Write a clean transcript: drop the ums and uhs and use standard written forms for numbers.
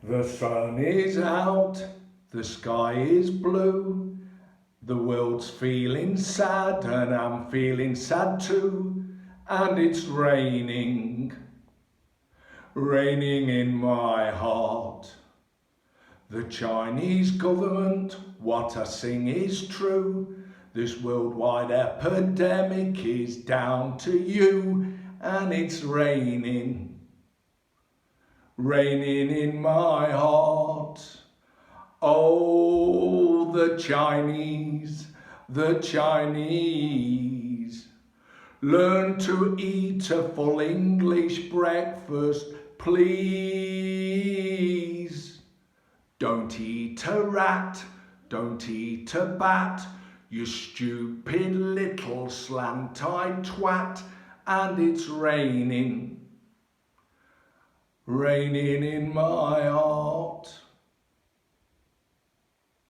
The sun is out, the sky is blue, the world's feeling sad and I'm feeling sad too, and it's raining, raining in my heart. The Chinese government, what I sing is true, this worldwide epidemic is down to you, and it's raining, raining in my heart. Oh, the Chinese, learn to eat a full English breakfast, please. Don't eat a rat, don't eat a bat, you stupid little slant-eyed twat, and it's raining, raining in my heart.